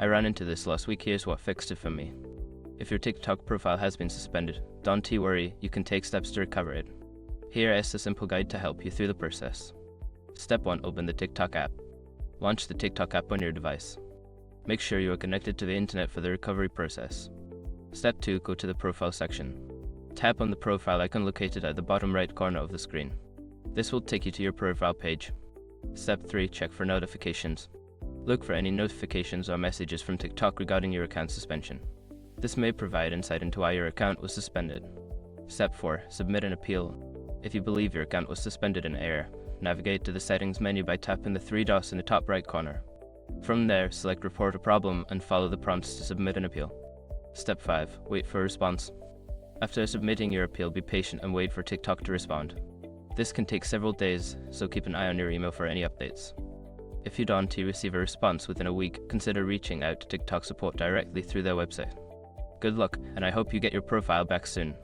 I ran into this last week. Here's what fixed it for me. If your TikTok profile has been suspended, don't worry, you can take steps to recover it. Here is a simple guide to help you through the process. Step 1. Open the TikTok app. Launch the TikTok app on your device. Make sure you are connected to the internet for the recovery process. Step 2. Go to the profile section. Tap on the profile icon located at the bottom right corner of the screen. This will take you to your profile page. Step 3. Check for notifications. Look for any notifications or messages from TikTok regarding your account suspension. This may provide insight into why your account was suspended. Step 4. Submit an appeal. If you believe your account was suspended in error, navigate to the settings menu by tapping the 3 dots in the top right corner. From there, select Report a Problem and follow the prompts to submit an appeal. Step 5. Wait for a response. After submitting your appeal, be patient and wait for TikTok to respond. This can take several days, so keep an eye on your email for any updates. If you don't receive a response within a week, consider reaching out to TikTok support directly through their website. Good luck, and I hope you get your profile back soon.